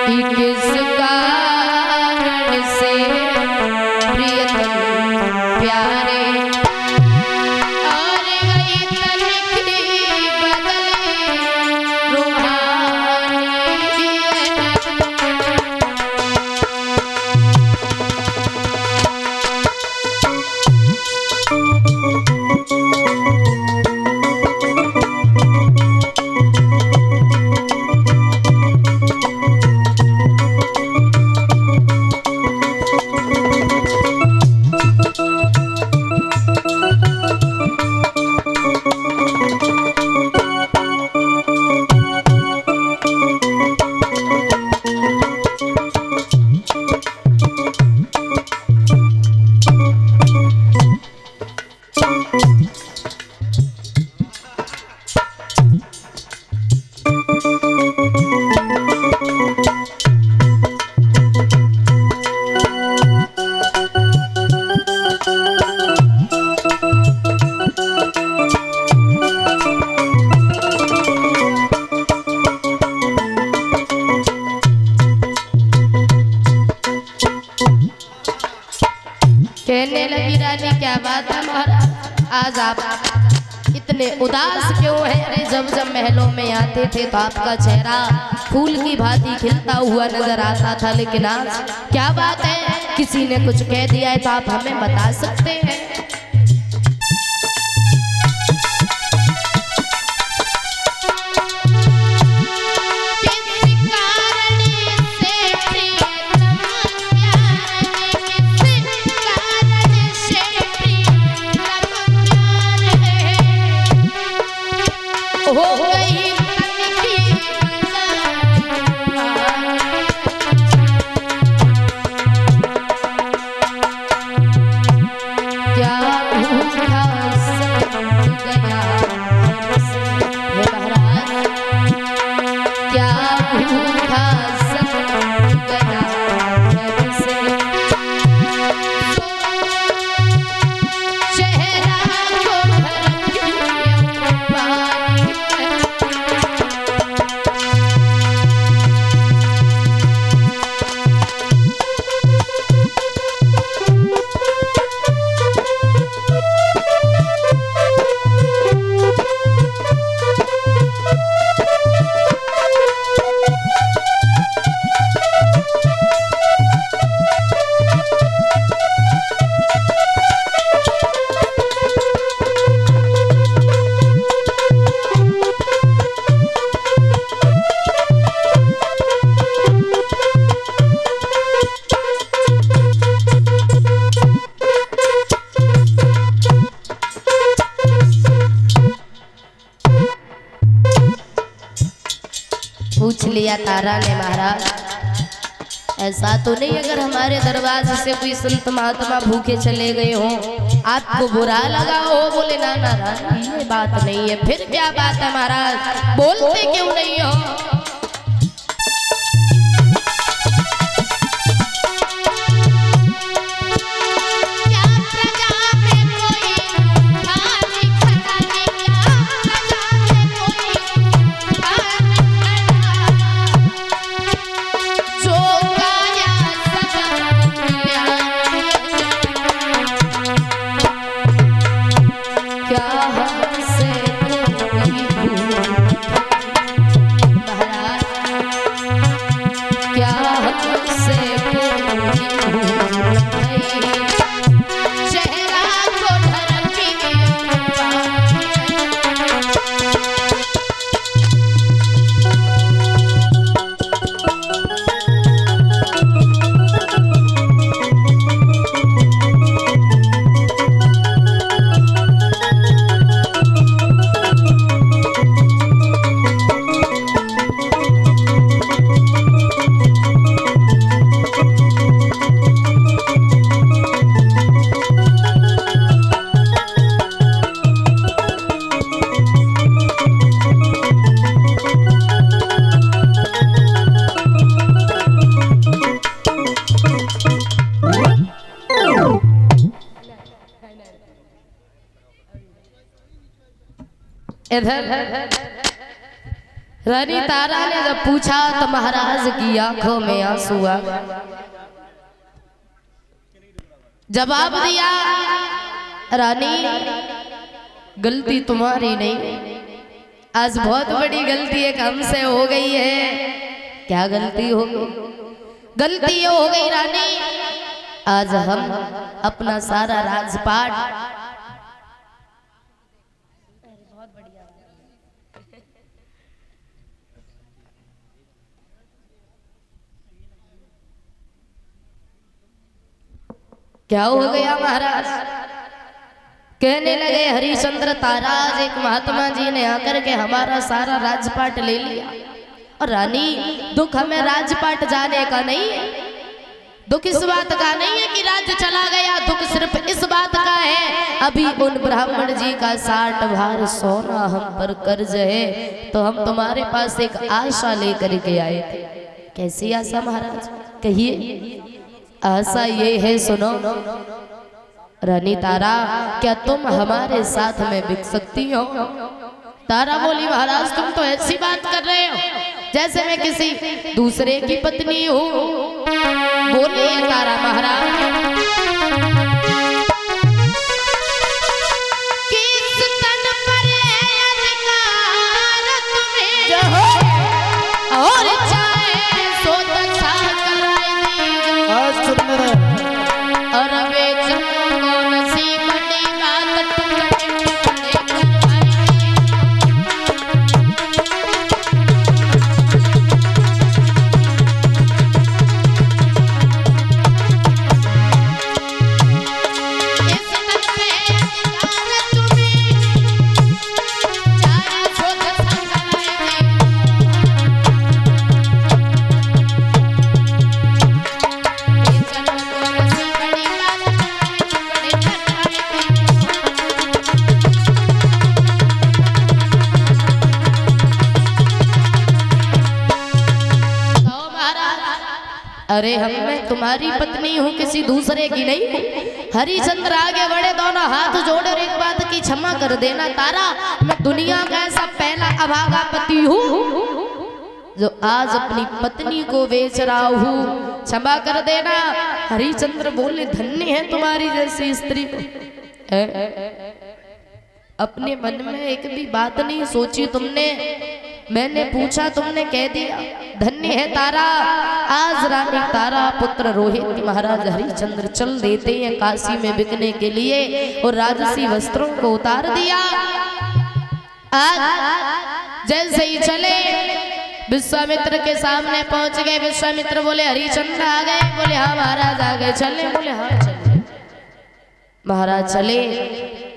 कि किस कारण से प्रियतम प्यारे और गई तनखी बदले रूहानी। कहने लगी रानी क्या बात है महाराज, आज आप इतने उदास क्यों हैं? अरे जब जब महलों में आते थे तो आपका चेहरा फूल की भांति खिलता हुआ नजर आता था, लेकिन आज क्या बात है? किसी ने कुछ कह दिया है तो आप हमें बता सकते हैं? पूछ लिया तारा ने महाराज, ऐसा तो नहीं अगर हमारे दरवाजे से कोई संत महात्मा भूखे चले गए हो, आपको बुरा लगा हो? बोले ना ना रानी ये बात नहीं है। फिर क्या बात है महाराज, बोलते क्यों नहीं हो? इधर रानी तारा ने जब पूछा तो महाराज की आंखों में आंसू आ गए। जवाब दिया, रानी गलती तुम्हारी नहीं, आज बहुत बड़ी गलती एक हमसे हो गई है। क्या गलती हो गई? गलती ये हो गई रानी, आज हम अपना सारा राजपाट क्या हो गया महाराज? कहने लगे हरिश्चंद्र ताराज एक महात्मा जी ने आकर के हमारा सारा राजपाट ले लिया। और रानी दुख हमें राजपाट जाने का नहीं है, दुख इस बात का नहीं है कि राज्य चला गया, दुख सिर्फ इस बात का है अभी उन ब्राह्मण जी का 60 भार सोना हम पर कर्ज है, तो हम तुम्हारे पास एक आशा लेकर के आए थे। कैसी आशा महाराज? कहिए। आशा ये है, सुनो रानी तारा, क्या तुम हमारे साथ में बिक सकती हो? तारा बोली, महाराज तुम तो ऐसी बात कर रहे हो जैसे मैं किसी दूसरे की पत्नी हूँ। बोलिए तारा महाराज, किस तन पर है अधिकार तुम्हें, और चाहे सो दशा कराई दीजिए, और बेचन को नसीब बड़ी बात अरे हम मैं तुम्हारी पत्नी हूँ, किसी दूसरे की नहीं हूँ। हरिश्चंद्र आगे बढ़े, दोनों हाथ जोड़े और एक बात की क्षमा कर देना तारा, मैं दुनिया का ऐसा पहला अभागा पति हूँ जो आज अपनी पत्नी को बेच रहा हूँ, क्षमा कर देना। हरिश्चंद्र बोले, धन्य है तुम्हारी जैसी स्त्री को। अपने मन में एक भी बात नहीं सोची तुमने, मैंने पूछा तुमने कह दिया। धन्य है तारा, आज रानी तारा पुत्र रोहित महाराज हरिश्चंद्र चल देते हैं काशी में बिकने के लिए, और राजसी वस्त्रों को उतार दिया। आज जैसे ही चले विश्वामित्र के सामने पहुंच गए। विश्वामित्र बोले, हरिश्चंद्र आ गए? बोले हाँ महाराज आ गए। चले? बोले हाँ चले। महाराज चले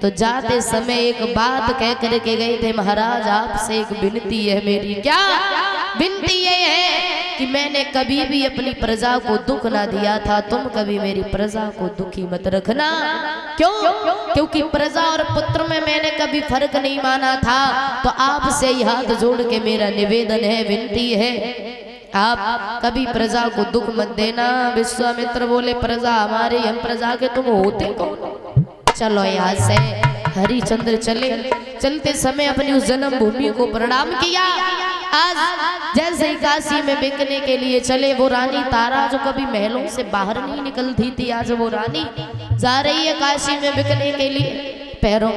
तो जाते समय एक बात कह करके गए थे, महाराज आपसे एक विनती है मेरी। क्या विनती? ये है कि मैंने कभी भी अपनी प्रजा को दुख ना दिया था, तुम कभी मेरी प्रजा को दुखी मत रखना। क्यों? क्योंकि प्रजा और पुत्र में मैंने कभी फर्क नहीं माना था। तो आपसे ही हाथ जोड़ के मेरा निवेदन है, विनती है, आप कभी प्रजा को दुख मत देना। विश्वामित्र बोले, प्रजा हमारे, हम प्रजा के, तुम होते कौन? चलो यहाँ से। हरिश्चंद्र चले, चलते समय अपनी उस जन्मभूमि को प्रणाम किया। आज जैसे ही काशी में बिकने के लिए चले, वो रानी तारा जो कभी महलों से बाहर नहीं निकलती थी, आज वो रानी जा रही है काशी में बिकने के लिए। पैरों